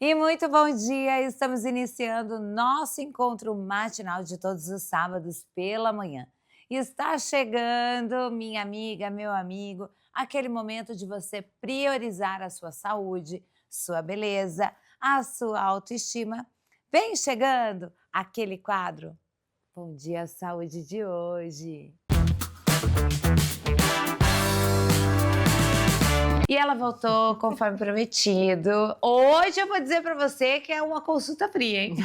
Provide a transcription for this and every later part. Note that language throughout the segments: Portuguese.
E muito bom dia! Estamos iniciando o nosso encontro matinal de todos os sábados pela manhã. Está chegando, minha amiga, meu amigo, aquele momento de você priorizar a sua saúde, sua beleza, a sua autoestima. Vem chegando aquele quadro. Bom dia, saúde de hoje. E ela voltou conforme prometido. Hoje eu vou dizer para você que é uma consulta fria, hein?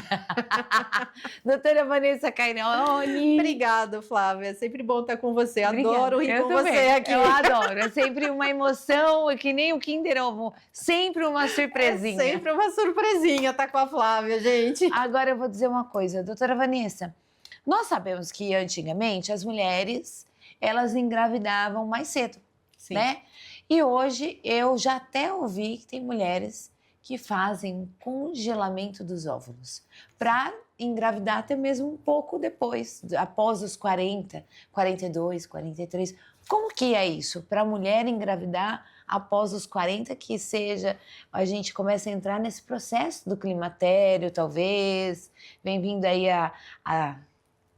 Doutora Vanessa Cairoli. Obrigada, Flávia. É sempre bom estar com você. Obrigada. Adoro rir Eu com também. você aqui. Eu adoro. É sempre uma emoção, é que nem o Kinder Ovo. Sempre uma É surpresinha. sempre uma surpresinha estar com a Flávia, gente. Agora eu vou dizer uma coisa, doutora Vanessa. Nós sabemos que antigamente as mulheres, elas engravidavam mais cedo, Sim. né? E hoje eu já até ouvi que tem mulheres que fazem congelamento dos óvulos para engravidar até mesmo um pouco depois, após os 40, 42, 43. Como que é isso? Para a mulher engravidar após os 40, que seja, a gente começa a entrar nesse processo do climatério, talvez, bem-vindo aí a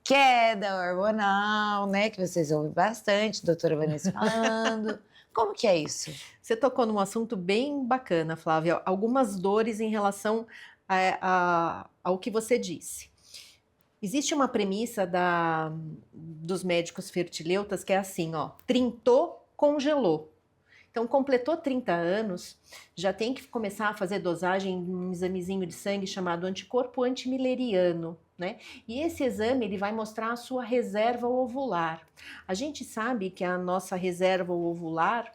queda hormonal, né, que vocês ouvem bastante, doutora Vanessa falando. Como que é isso? Você tocou num assunto bem bacana, Flávia. Algumas dores em relação ao que você disse. Existe uma premissa dos médicos fertileutas que é assim, ó, trintou, congelou. Então, completou 30 anos, já tem que começar a fazer dosagem um examezinho de sangue chamado anticorpo antimileriano, né? E esse exame ele vai mostrar a sua reserva ovular. A gente sabe que a nossa reserva ovular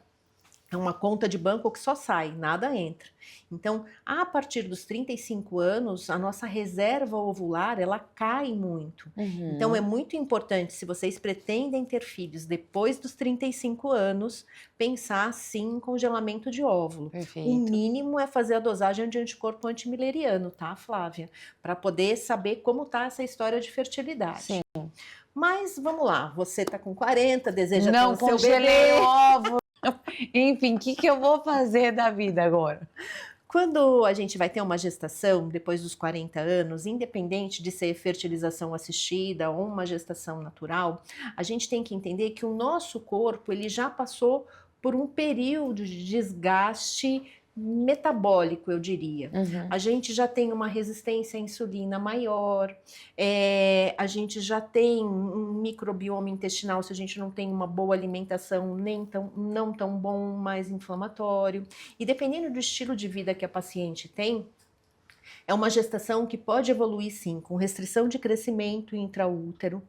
é uma conta de banco que só sai, nada entra. Então, a partir dos 35 anos, a nossa reserva ovular, ela cai muito. Então, é muito importante, se vocês pretendem ter filhos depois dos 35 anos, pensar, sim, em congelamento de óvulo. Perfeito. O mínimo é fazer a dosagem de anticorpo antimileriano, tá, Flávia? Para poder saber como tá essa história de fertilidade. Sim. Mas, vamos lá, você tá com 40, deseja ter Não o seu congelei bebê. o óvulo. Enfim, o que eu vou fazer da vida agora? Quando a gente vai ter uma gestação depois dos 40 anos, independente de ser fertilização assistida ou uma gestação natural, a gente tem que entender que o nosso corpo ele já passou por um período de desgaste metabólico, eu diria. A gente já tem uma resistência à insulina maior, a gente já tem um microbioma intestinal, se a gente não tem uma boa alimentação, não tão bom, mais inflamatório. E dependendo do estilo de vida que a paciente tem, é uma gestação que pode evoluir sim, com restrição de crescimento intraútero,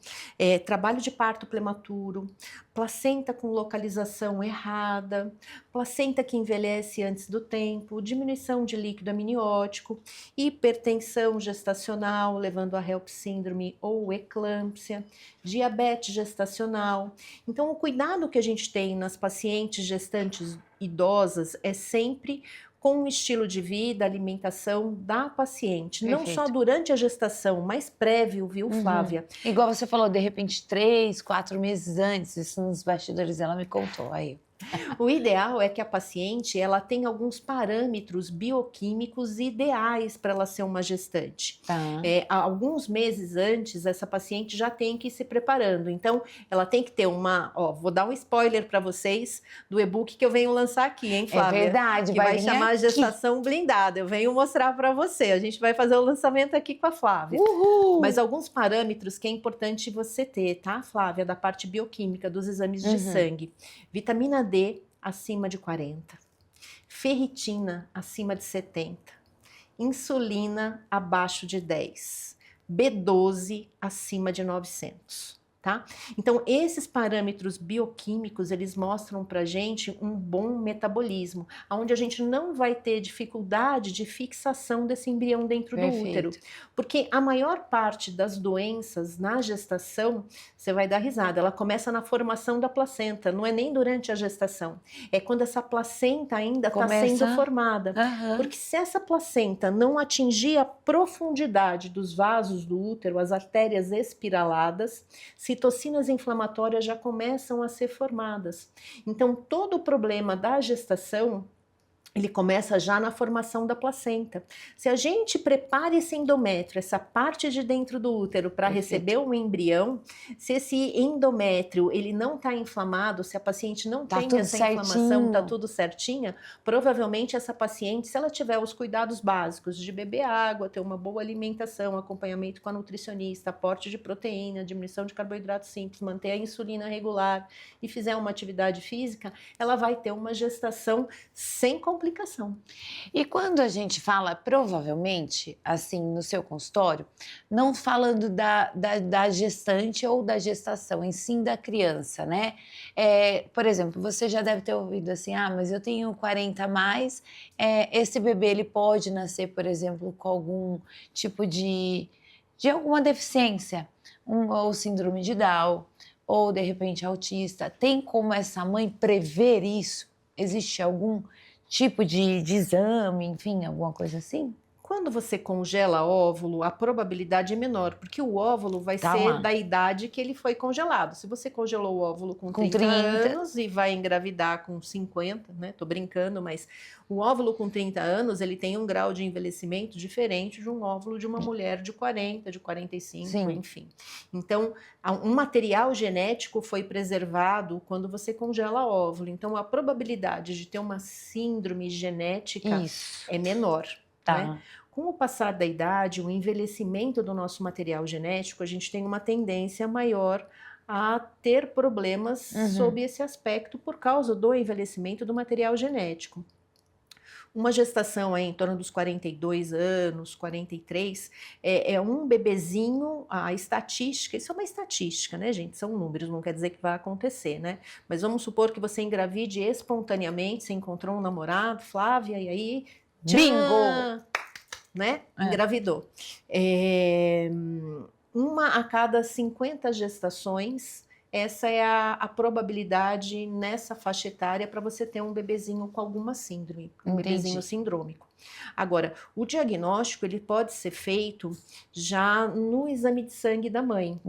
trabalho de parto prematuro, placenta com localização errada, placenta que envelhece antes do tempo, diminuição de líquido amniótico, hipertensão gestacional, levando a HELP síndrome ou eclâmpsia, diabetes gestacional. Então, o cuidado que a gente tem nas pacientes gestantes idosas é sempre com o estilo de vida, alimentação da paciente. Não só durante a gestação, mas prévio, viu, Flávia? Igual você falou, de repente 3, 4 meses antes, isso nos bastidores ela me contou aí. O ideal é que a paciente ela tenha alguns parâmetros bioquímicos ideais para ela ser uma gestante. Tá. Alguns meses antes, essa paciente já tem que ir se preparando. Então, ela tem que ter vou dar um spoiler para vocês do e-book que eu venho lançar aqui, hein, Flávia? É verdade, que vai vir chamar aqui. Gestação Blindada. Eu venho mostrar para você. A gente vai fazer o lançamento aqui com a Flávia. Uhul! Mas alguns parâmetros que é importante você ter, tá, Flávia? Da parte bioquímica dos exames de sangue. Vitamina D acima de 40, ferritina acima de 70, insulina abaixo de 10, B12 acima de 900. Tá? Então, esses parâmetros bioquímicos, eles mostram pra gente um bom metabolismo, onde a gente não vai ter dificuldade de fixação desse embrião dentro do útero. Porque a maior parte das doenças na gestação, você vai dar risada, ela começa na formação da placenta, não é nem durante a gestação. É quando essa placenta ainda está sendo formada. Porque se essa placenta não atingir a profundidade dos vasos do útero, as artérias espiraladas, citocinas inflamatórias já começam a ser formadas. Então, todo o problema da gestação ele começa já na formação da placenta. Se a gente prepara esse endométrio, essa parte de dentro do útero, para receber um embrião, se esse endométrio ele não está inflamado, se a paciente não tem essa inflamação, está tudo certinha, provavelmente essa paciente, se ela tiver os cuidados básicos de beber água, ter uma boa alimentação, acompanhamento com a nutricionista, aporte de proteína, diminuição de carboidratos simples, manter a insulina regular e fizer uma atividade física, ela vai ter uma gestação sem complicação. E quando a gente fala, provavelmente, assim, no seu consultório, não falando da gestante ou da gestação, em sim da criança, né? Por exemplo, você já deve ter ouvido assim, mas eu tenho 40 a mais, esse bebê ele pode nascer, por exemplo, com algum tipo de alguma deficiência, ou síndrome de Down, ou de repente autista. Tem como essa mãe prever isso? Existe algum tipo de exame, enfim, alguma coisa assim? Quando você congela óvulo, a probabilidade é menor, porque o óvulo vai ser da idade que ele foi congelado. Se você congelou o óvulo com 30 anos e vai engravidar com 50, né? Tô brincando, mas o óvulo com 30 anos, ele tem um grau de envelhecimento diferente de um óvulo de uma mulher de 40, de 45, Sim. enfim. Então, um material genético foi preservado quando você congela óvulo. Então, a probabilidade de ter uma síndrome genética é menor. Né? Com o passar da idade, o envelhecimento do nosso material genético, a gente tem uma tendência maior a ter problemas sob esse aspecto por causa do envelhecimento do material genético. Uma gestação aí em torno dos 42 anos, 43, é um bebezinho, a estatística, isso é uma estatística, né, gente? São números, não quer dizer que vai acontecer, né? Mas vamos supor que você engravide espontaneamente, você encontrou um namorado, Flávia, e aí... Bingo! Né? Engravidou. Uma a cada 50 gestações, essa é a probabilidade nessa faixa etária para você ter um bebezinho com alguma síndrome, um bebezinho sindrômico. Agora, o diagnóstico ele pode ser feito já no exame de sangue da mãe.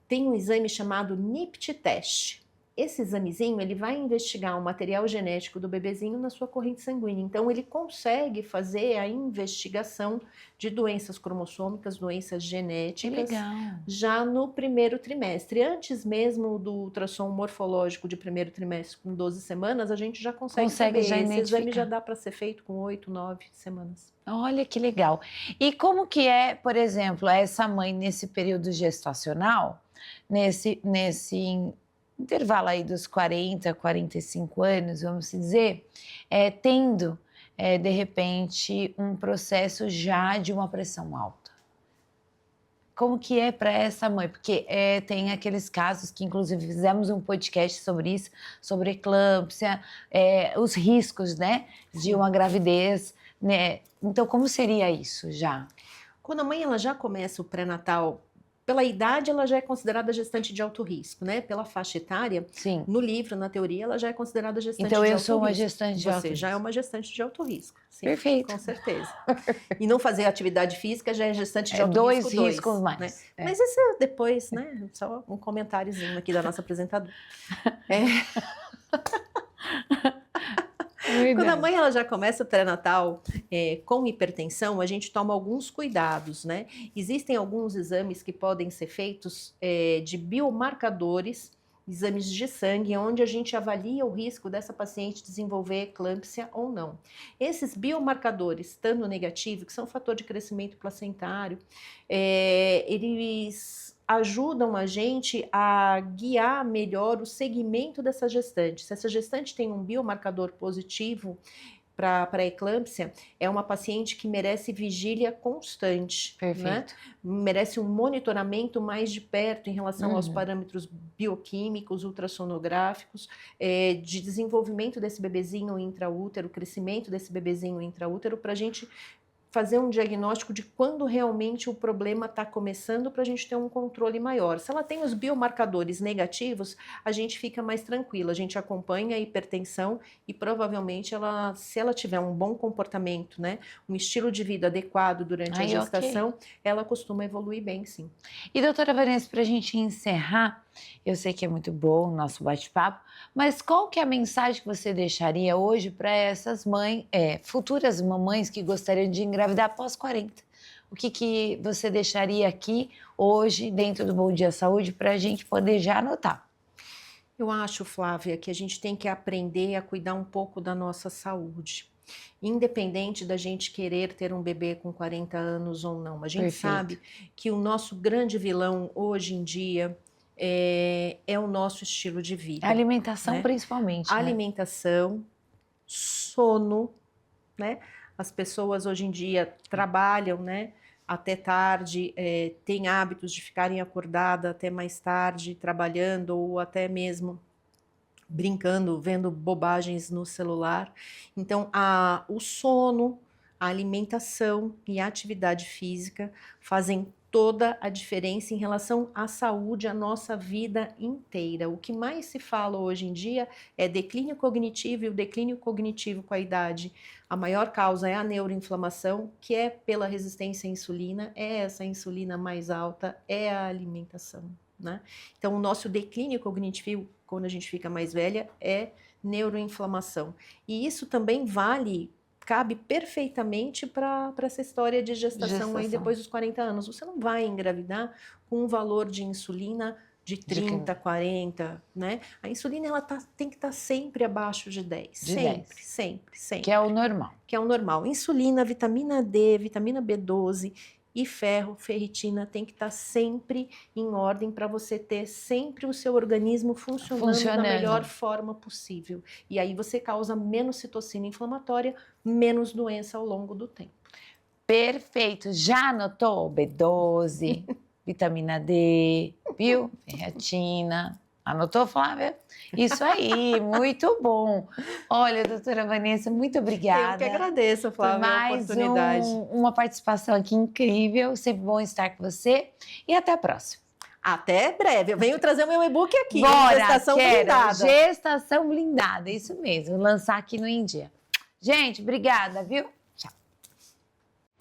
Tem um exame chamado NIPT test. Esse examezinho, ele vai investigar o material genético do bebezinho na sua corrente sanguínea. Então, ele consegue fazer a investigação de doenças cromossômicas, doenças genéticas, já no primeiro trimestre. Antes mesmo do ultrassom morfológico de primeiro trimestre, com 12 semanas, a gente já consegue saber. Esse exame já dá para ser feito com 8, 9 semanas. Olha que legal. E como que é, por exemplo, essa mãe nesse período gestacional, nesse intervalo aí dos 40, 45 anos, vamos dizer, tendo, de repente, um processo já de uma pressão alta. Como que é para essa mãe? Porque tem aqueles casos que, inclusive, fizemos um podcast sobre isso, sobre eclâmpsia, os riscos, né, de uma gravidez, né? Então, como seria isso já? Quando a mãe ela já começa o pré-natal, pela idade, ela já é considerada gestante de alto risco, né? Pela faixa etária, Sim. No livro, na teoria, ela já é considerada gestante de alto risco. Então, eu sou uma gestante de alto risco. Você já é uma gestante de alto risco. Sim, perfeito. Com certeza. E não fazer atividade física já é gestante de alto risco. 2 riscos mais. Né? Mas isso é depois, né? Só um comentáriozinho aqui da nossa apresentadora. Quando a mãe ela já começa o pré-natal com hipertensão, a gente toma alguns cuidados, né? Existem alguns exames que podem ser feitos de biomarcadores, exames de sangue, onde a gente avalia o risco dessa paciente desenvolver eclâmpsia ou não. Esses biomarcadores, estando negativo, que são fator de crescimento placentário, eles ajudam a gente a guiar melhor o segmento dessa gestante. Se essa gestante tem um biomarcador positivo para a eclâmpsia, é uma paciente que merece vigília constante. Perfeito. Né? Merece um monitoramento mais de perto em relação aos parâmetros bioquímicos, ultrassonográficos, de desenvolvimento desse bebezinho intraútero, crescimento desse bebezinho intraútero, para a gente fazer um diagnóstico de quando realmente o problema está começando para a gente ter um controle maior. Se ela tem os biomarcadores negativos, a gente fica mais tranquila, a gente acompanha a hipertensão e provavelmente se ela tiver um bom comportamento, né, um estilo de vida adequado durante a gestação, ela costuma evoluir bem, sim. E doutora Vanessa, para a gente encerrar, Eu sei que é muito bom o nosso bate-papo, mas qual que é a mensagem que você deixaria hoje para essas futuras mamães que gostariam de engravidar após 40? O que você deixaria aqui hoje dentro do Bom Dia Saúde para a gente poder já anotar? Eu acho, Flávia, que a gente tem que aprender a cuidar um pouco da nossa saúde. Independente da gente querer ter um bebê com 40 anos ou não. A gente Perfeito. sabe que o nosso grande vilão hoje em dia é o nosso estilo de vida. A alimentação, né? principalmente. Né? Alimentação, sono, né? As pessoas hoje em dia trabalham, né? Até tarde, têm hábitos de ficarem acordadas até mais tarde, trabalhando ou até mesmo brincando, vendo bobagens no celular. Então, o sono, a alimentação e a atividade física fazem toda a diferença em relação à saúde, a nossa vida inteira. O que mais se fala hoje em dia é declínio cognitivo, e o declínio cognitivo com a idade, a maior causa é a neuroinflamação, que é pela resistência à insulina, é essa insulina mais alta, é a alimentação, né? Então, o nosso declínio cognitivo, quando a gente fica mais velha, é neuroinflamação. E isso também cabe perfeitamente para essa história de gestação aí depois dos 40 anos. Você não vai engravidar com um valor de insulina de 30, 40, né? A insulina tem que estar sempre abaixo de 10. Sempre. Que é o normal. Que é o normal. Insulina, vitamina D, vitamina B12 e ferro, ferritina tem que estar sempre em ordem para você ter sempre o seu organismo funcionando da melhor forma possível. E aí você causa menos citocina inflamatória, menos doença ao longo do tempo. Perfeito. Já anotou? B12, vitamina D, viu? Ferritina. Anotou, Flávia? Isso aí, muito bom. Olha, doutora Vanessa, muito obrigada. Eu que agradeço, Flávia, a oportunidade. Uma participação aqui incrível, sempre bom estar com você e até a próxima. Até breve, eu venho trazer o meu e-book aqui, Bora, Gestação Blindada. Gestação Blindada, isso mesmo, vou lançar aqui no India. Gente, obrigada, viu? Tchau.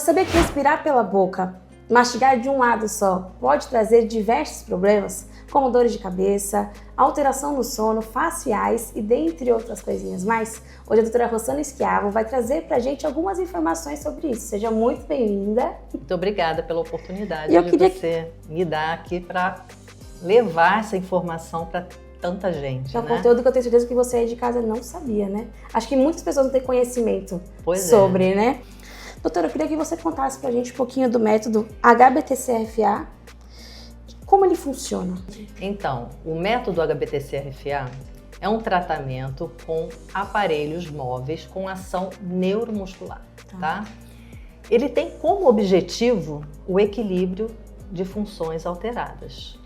Sabia que respirar pela boca, mastigar de um lado só, pode trazer diversos problemas, como dores de cabeça, alteração no sono, faciais e dentre outras coisinhas mais? Hoje a doutora Rossana Schiavo vai trazer pra gente algumas informações sobre isso. Seja muito bem-vinda. Muito obrigada pela oportunidade de você me dar aqui para levar essa informação para tanta gente. É um conteúdo que eu tenho certeza que você aí de casa não sabia, né? Acho que muitas pessoas não têm conhecimento sobre, né? Doutora, eu queria que você contasse pra gente um pouquinho do método HBT-CRFA, como ele funciona. Então, o método HBT-CRFA é um tratamento com aparelhos móveis com ação neuromuscular, tá? Ele tem como objetivo o equilíbrio de funções alteradas,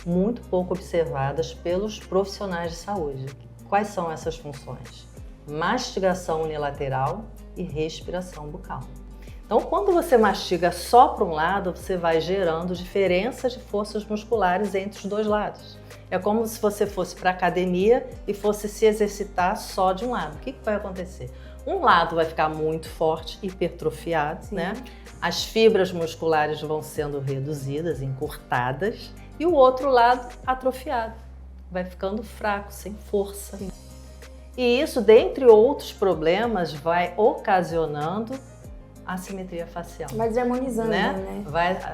muito pouco observadas pelos profissionais de saúde. Quais são essas funções? Mastigação unilateral e respiração bucal. Então, quando você mastiga só para um lado, você vai gerando diferenças de forças musculares entre os dois lados. É como se você fosse para a academia e fosse se exercitar só de um lado. O que vai acontecer? Um lado vai ficar muito forte, hipertrofiado, né? As fibras musculares vão sendo reduzidas, encurtadas, e o outro lado atrofiado, vai ficando fraco, sem força. E isso, dentre outros problemas, vai ocasionando assimetria facial. Vai desarmonizando, né?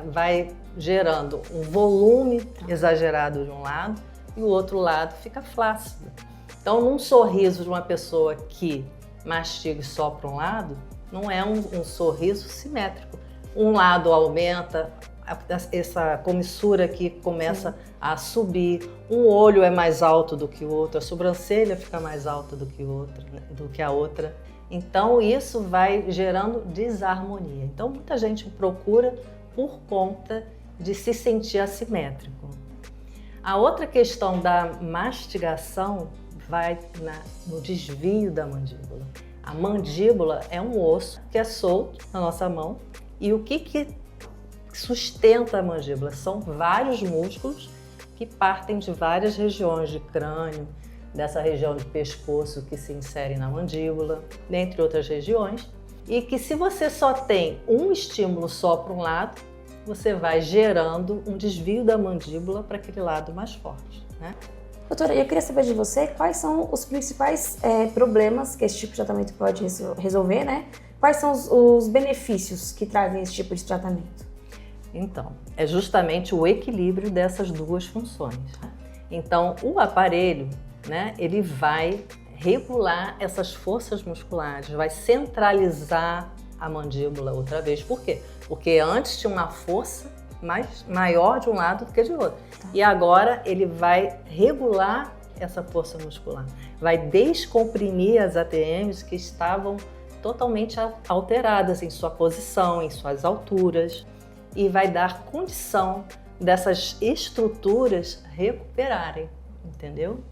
Vai gerando um volume exagerado de um lado e o outro lado fica flácido. Então, num sorriso de uma pessoa que mastiga só para um lado, não é um sorriso simétrico. Um lado aumenta, essa comissura aqui começa a subir, um olho é mais alto do que o outro, a sobrancelha fica mais alta do que a outra. Então, isso vai gerando desarmonia. Então, muita gente procura por conta de se sentir assimétrico. A outra questão da mastigação vai no desvio da mandíbula. A mandíbula é um osso que é solto na nossa mão e o que sustenta a mandíbula? São vários músculos que partem de várias regiões de crânio, dessa região de pescoço que se insere na mandíbula, dentre outras regiões, e que se você só tem um estímulo só para um lado, você vai gerando um desvio da mandíbula para aquele lado mais forte, né? Doutora, eu queria saber de você quais são os principais problemas que esse tipo de tratamento pode resolver, né? Quais são os benefícios que trazem esse tipo de tratamento? Então, é justamente o equilíbrio dessas duas funções. Então, o aparelho, né, ele vai regular essas forças musculares, vai centralizar a mandíbula outra vez. Por quê? Porque antes tinha uma força maior de um lado do que de outro. E agora ele vai regular essa força muscular, vai descomprimir as ATMs que estavam totalmente alteradas em sua posição, em suas alturas, e vai dar condição dessas estruturas recuperarem, entendeu?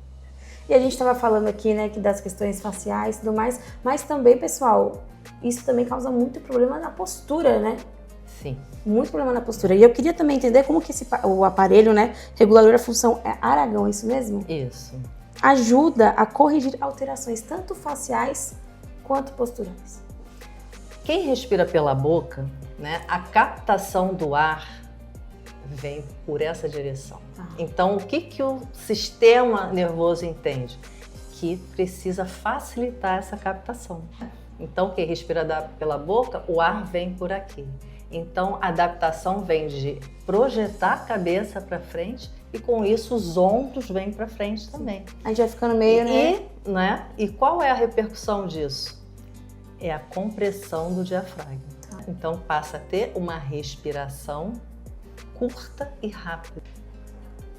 E a gente estava falando aqui, né, que das questões faciais e tudo mais, mas também, pessoal, isso também causa muito problema na postura, né? Sim. Muito problema na postura. E eu queria também entender como que o aparelho, né, regulador da função Aragão, é isso mesmo? Isso. Ajuda a corrigir alterações tanto faciais quanto posturais. Quem respira pela boca, né, a captação do ar vem por essa direção. Então, o que o sistema nervoso entende? Que precisa facilitar essa captação. Então, quem respira pela boca, o ar vem por aqui. Então, a adaptação vem de projetar a cabeça para frente e, com isso, os ombros vêm para frente também. A gente vai ficando meio, né? E qual é a repercussão disso? É a compressão do diafragma. Então, passa a ter uma respiração curta e rápida.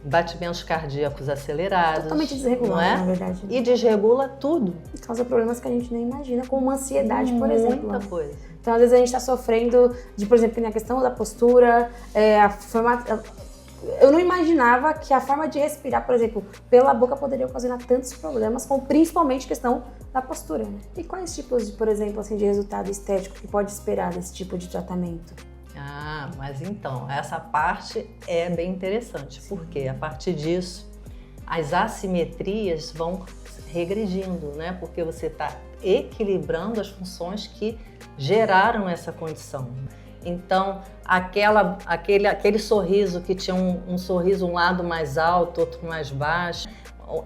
Batimentos cardíacos acelerados. Totalmente desregulado, não é? Na verdade. E desregula tudo. E causa problemas que a gente nem imagina, como uma ansiedade, por exemplo. Muita coisa. Então, às vezes, a gente está sofrendo de, por exemplo, na questão da postura, eu não imaginava que a forma de respirar, por exemplo, pela boca poderia ocasionar tantos problemas, com principalmente questão da postura, né? E quais tipos, de, por exemplo, assim, de resultado estético que pode esperar desse tipo de tratamento? Mas então, essa parte é bem interessante, porque a partir disso, as assimetrias vão regredindo, né? Porque você está equilibrando as funções que geraram essa condição. Então, aquele sorriso que tinha um sorriso, um lado mais alto, outro mais baixo,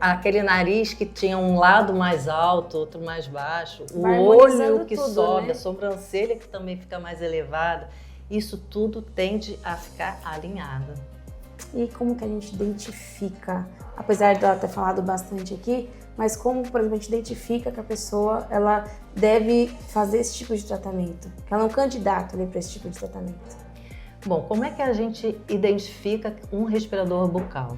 aquele nariz que tinha um lado mais alto, outro mais baixo, o olho que sobe, né? A sobrancelha que também fica mais elevada, isso tudo tende a ficar alinhado. E como que a gente identifica, apesar de ela ter falado bastante aqui, mas como, por exemplo, a gente identifica que a pessoa ela deve fazer esse tipo de tratamento, que ela é um candidato para esse tipo de tratamento? Bom, como é que a gente identifica um respirador bucal?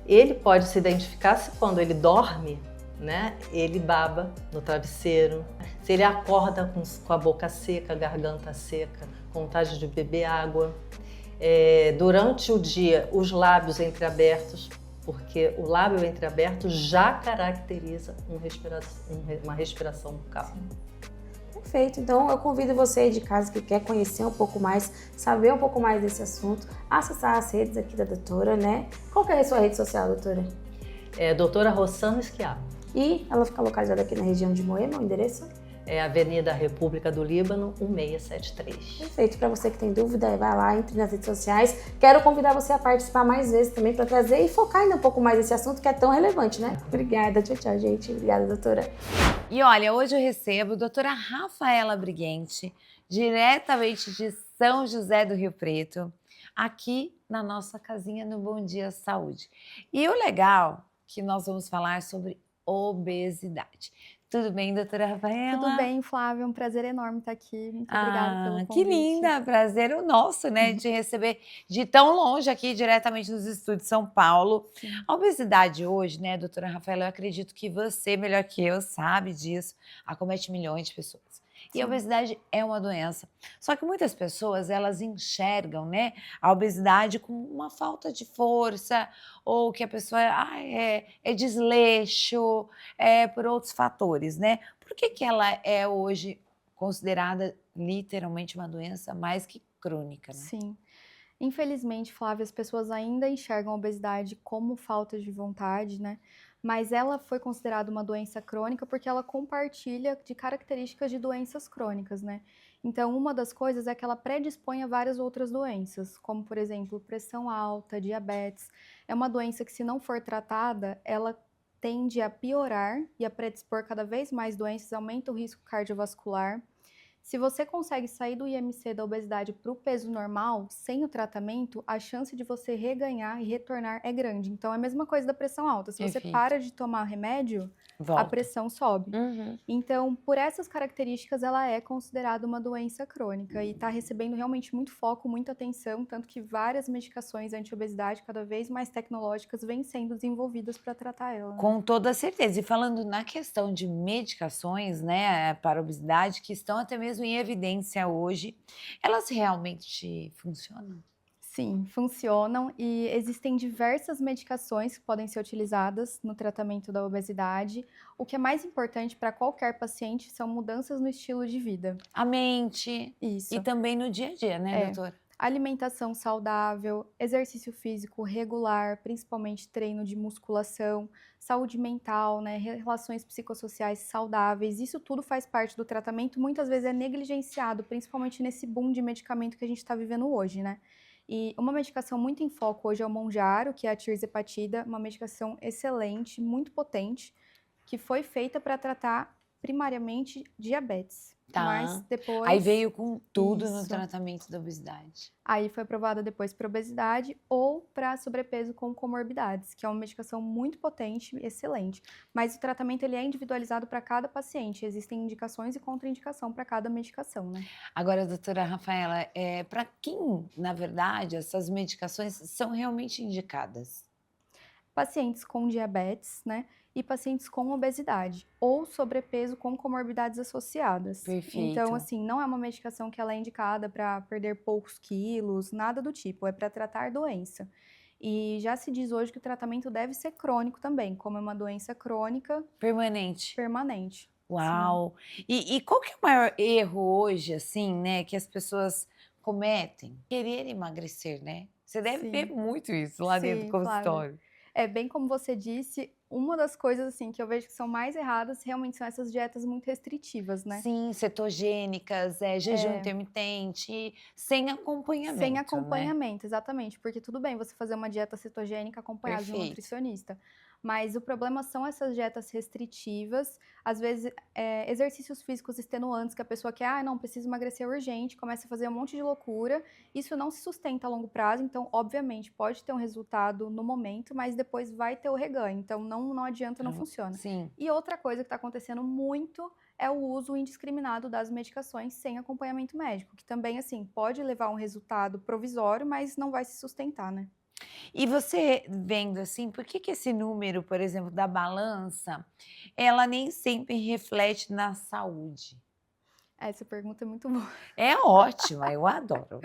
Ele pode se identificar se quando ele dorme, né, ele baba no travesseiro, se ele acorda com a boca seca, a garganta seca, vontade de beber água. Durante o dia, os lábios entreabertos, porque o lábio entreaberto já caracteriza uma respiração bucal. Perfeito, então eu convido você aí de casa que quer conhecer um pouco mais, saber um pouco mais desse assunto, acessar as redes aqui da doutora, né? Qual que é a sua rede social, doutora? Doutora Rossana Schiavo. E ela fica localizada aqui na região de Moema, o endereço? Avenida República do Líbano, 1673. Perfeito. Para você que tem dúvida, vai lá, entre nas redes sociais. Quero convidar você a participar mais vezes também para trazer e focar ainda um pouco mais nesse assunto que é tão relevante, né? Obrigada. Tchau, tchau, gente. Obrigada, doutora. E olha, hoje eu recebo a doutora Rafaela Briguente, diretamente de São José do Rio Preto, aqui na nossa casinha no Bom Dia Saúde. E o legal é que nós vamos falar sobre obesidade. Tudo bem, doutora Rafaela? Tudo bem, Flávia. É um prazer enorme estar aqui. Muito obrigada pelo convite. Que linda! Prazer o nosso, né? De receber de tão longe aqui, diretamente nos estúdios de São Paulo. Sim. A obesidade hoje, né, doutora Rafaela, eu acredito que você, melhor que eu, sabe disso, acomete milhões de pessoas. E a obesidade é uma doença. Só que muitas pessoas, elas enxergam, né, a obesidade com uma falta de força, ou que a pessoa é desleixo, por outros fatores, né? Por que ela é hoje considerada literalmente uma doença mais que crônica, né? Sim. Infelizmente, Flávia, as pessoas ainda enxergam a obesidade como falta de vontade, né? Mas ela foi considerada uma doença crônica porque ela compartilha de características de doenças crônicas, né? Então, uma das coisas é que ela predispõe a várias outras doenças, como, por exemplo, pressão alta, diabetes. É uma doença que, se não for tratada, ela tende a piorar e a predispor cada vez mais doenças, aumenta o risco cardiovascular. Se você consegue sair do IMC da obesidade para o peso normal, sem o tratamento, a chance de você reganhar e retornar é grande. Então, é a mesma coisa da pressão alta. Se você Perfeito. para de tomar remédio, a Volta. pressão sobe. Uhum. Então, por essas características, ela é considerada uma doença crônica e está recebendo realmente muito foco, muita atenção, tanto que várias medicações anti-obesidade, cada vez mais tecnológicas, vêm sendo desenvolvidas para tratar ela. Né? Com toda certeza. E falando na questão de medicações, né, para obesidade, que estão até mesmo em evidência hoje, elas realmente funcionam? Sim, funcionam e existem diversas medicações que podem ser utilizadas no tratamento da obesidade. O que é mais importante para qualquer paciente são mudanças no estilo de vida. A mente Isso. e também no dia a dia, né, É. doutora? Alimentação saudável, exercício físico regular, principalmente treino de musculação, saúde mental, né, relações psicossociais saudáveis, isso tudo faz parte do tratamento, muitas vezes é negligenciado, principalmente nesse boom de medicamento que a gente está vivendo hoje, né? E uma medicação muito em foco hoje é o Mounjaro, que é a tirzepatida, uma medicação excelente, muito potente, que foi feita para tratar primariamente diabetes. Tá. Mas depois... Aí veio com tudo no Isso. tratamento da obesidade. Aí foi aprovada depois para obesidade ou para sobrepeso com comorbidades, que é uma medicação muito potente, excelente. Mas o tratamento ele é individualizado para cada paciente. Existem indicações e contraindicação para cada medicação, né? Agora, doutora Rafaela, para quem, na verdade, essas medicações são realmente indicadas? Pacientes com diabetes, né? E pacientes com obesidade ou sobrepeso com comorbidades associadas. Perfeito. Então, assim, não é uma medicação que ela é indicada para perder poucos quilos, nada do tipo, é para tratar doença. E já se diz hoje que o tratamento deve ser crônico também, como é uma doença crônica Permanente. permanente. Uau! E qual que é o maior erro hoje, assim, né, que as pessoas cometem? Querer emagrecer, né? Você deve Sim. ver muito isso lá dentro do Sim, consultório. É bem como você disse, uma das coisas assim que eu vejo que são mais erradas realmente são essas dietas muito restritivas, né? Sim, cetogênicas, jejum intermitente, sem acompanhamento, Sem né? acompanhamento, exatamente. Porque tudo bem você fazer uma dieta cetogênica acompanhada de um Perfeito. nutricionista. Mas o problema são essas dietas restritivas, às vezes exercícios físicos extenuantes, que a pessoa quer, não, preciso emagrecer urgente, começa a fazer um monte de loucura. Isso não se sustenta a longo prazo, então, obviamente, pode ter um resultado no momento, mas depois vai ter o reganho. Então, não adianta, não funciona. Sim. E outra coisa que está acontecendo muito é o uso indiscriminado das medicações sem acompanhamento médico, que também, assim, pode levar a um resultado provisório, mas não vai se sustentar, né? E você vendo assim, por que esse número, por exemplo, da balança, ela nem sempre reflete na saúde? Essa pergunta é muito boa. É ótima, eu adoro.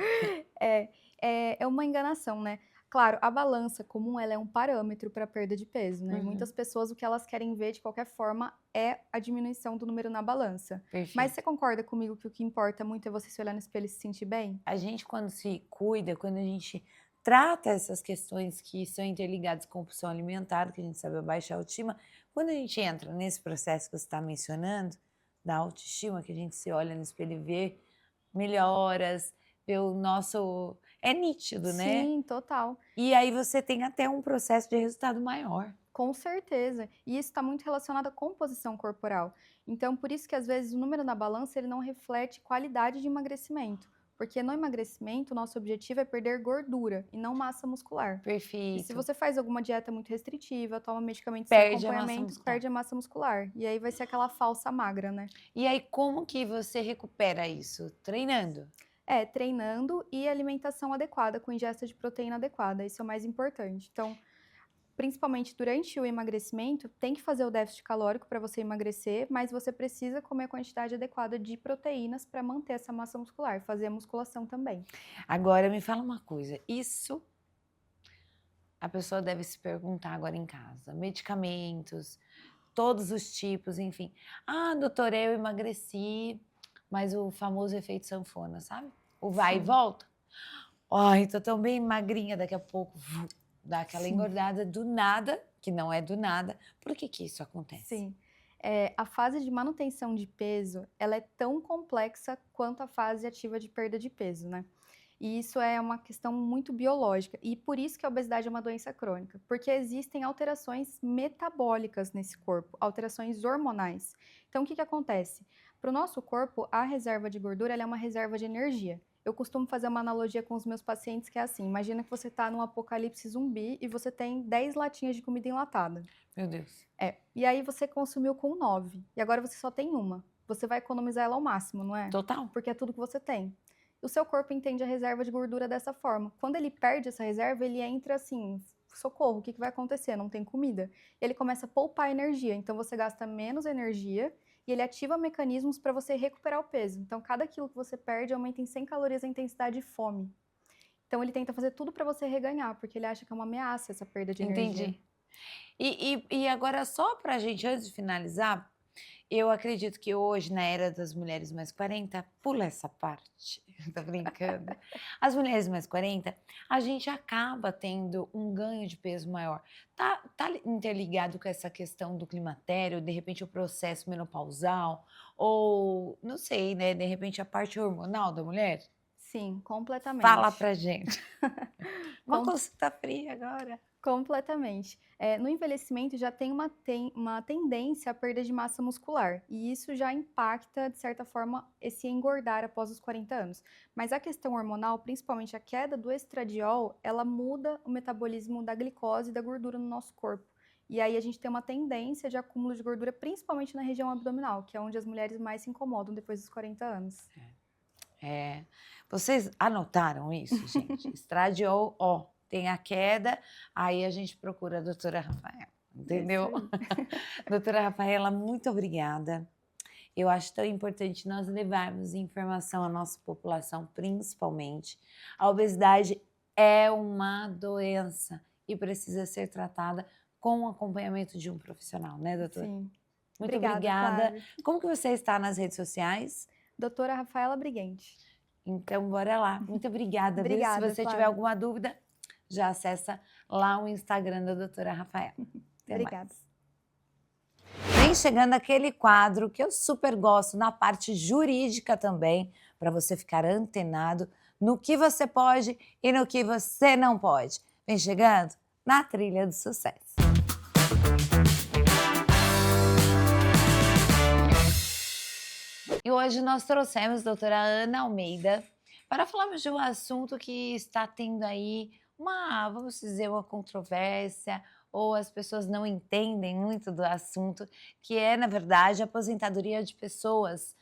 É uma enganação, né? Claro, a balança comum ela é um parâmetro para perda de peso, né? E muitas pessoas o que elas querem ver de qualquer forma é a diminuição do número na balança. Perfeito. Mas você concorda comigo que o que importa muito é você se olhar no espelho e se sentir bem? A gente, quando se cuida, quando a gente trata essas questões que são interligadas com a compulsão alimentar, que a gente sabe a baixa autoestima, quando a gente entra nesse processo que você está mencionando, da autoestima, que a gente se olha no espelho e vê melhoras, vê o nosso... É nítido, né? Sim, total. E aí você tem até um processo de resultado maior. Com certeza. E isso está muito relacionado à composição corporal. Então, por isso que às vezes o número na balança ele não reflete qualidade de emagrecimento. Porque no emagrecimento, o nosso objetivo é perder gordura e não massa muscular. Perfeito. E se você faz alguma dieta muito restritiva, toma medicamentos Perde sem a massa acompanhamento, muscular. perde a massa muscular. E aí vai ser aquela falsa magra, né? E aí, como que você recupera isso? Treinando. Treinando e alimentação adequada, com ingesta de proteína adequada. Isso é o mais importante. Então, principalmente durante o emagrecimento, tem que fazer o déficit calórico para você emagrecer, mas você precisa comer a quantidade adequada de proteínas para manter essa massa muscular, fazer a musculação também. Agora, me fala uma coisa. Isso a pessoa deve se perguntar agora em casa. Medicamentos, todos os tipos, enfim. Ah, doutora, eu emagreci, mas o famoso efeito sanfona, sabe? O vai e Sim. volta. Ai, tô tão bem magrinha, daqui a pouco dá aquela Sim. engordada do nada, que não é do nada. Por que que isso acontece? Sim. A fase de manutenção de peso, ela é tão complexa quanto a fase ativa de perda de peso, né? E isso é uma questão muito biológica. E por isso que a obesidade é uma doença crônica. Porque existem alterações metabólicas nesse corpo, alterações hormonais. Então, o que que acontece? Para o nosso corpo, a reserva de gordura ela é uma reserva de energia. Eu costumo fazer uma analogia com os meus pacientes que é assim, imagina que você está num apocalipse zumbi e você tem 10 latinhas de comida enlatada. Meu Deus. E aí você consumiu com 9, e agora você só tem uma. Você vai economizar ela ao máximo, não é? Total. Porque é tudo que você tem. O seu corpo entende a reserva de gordura dessa forma. Quando ele perde essa reserva, ele entra assim, socorro, o que que vai acontecer? Não tem comida. Ele começa a poupar energia, então você gasta menos energia e ele ativa mecanismos para você recuperar o peso. Então, cada quilo que você perde aumenta em 100 calorias a intensidade de fome. Então, ele tenta fazer tudo para você reganhar, porque ele acha que é uma ameaça essa perda de energia. Entendi. E agora, só pra gente, antes de finalizar, eu acredito que hoje, na era das mulheres mais 40, pula essa parte, tô brincando. As mulheres mais 40, a gente acaba tendo um ganho de peso maior. Tá interligado com essa questão do climatério, de repente o processo menopausal, ou, não sei, né, de repente a parte hormonal da mulher? Sim, completamente. Fala pra gente. Uma Com- consulta fria agora. Completamente. No envelhecimento já tem uma tendência à perda de massa muscular, e isso já impacta, de certa forma, esse engordar após os 40 anos. Mas a questão hormonal, principalmente a queda do estradiol, ela muda o metabolismo da glicose e da gordura no nosso corpo. E aí a gente tem uma tendência de acúmulo de gordura, principalmente na região abdominal, que é onde as mulheres mais se incomodam depois dos 40 anos. Vocês anotaram isso, gente? Estradiol, ó, tem a queda, aí a gente procura a doutora Rafaela, entendeu? Doutora Rafaela, muito obrigada. Eu acho tão importante nós levarmos informação à nossa população, principalmente. A obesidade é uma doença e precisa ser tratada com o acompanhamento de um profissional, né, doutora? Sim. Muito Obrigada, obrigada. Flávia. Como que você está nas redes sociais? Doutora Rafaela Briguente. Então, bora lá. Muito obrigada, viu? Obrigada, Se você tiver Flávia. alguma dúvida, já acessa lá o Instagram da doutora Rafaela. Até mais. Obrigada. Vem chegando aquele quadro que eu super gosto na parte jurídica também, para você ficar antenado no que você pode e no que você não pode. Vem chegando na trilha do sucesso. E hoje nós trouxemos a doutora Ana Almeida para falarmos de um assunto que está tendo aí vamos dizer, uma controvérsia, ou as pessoas não entendem muito do assunto, que é, na verdade, a aposentadoria de pessoas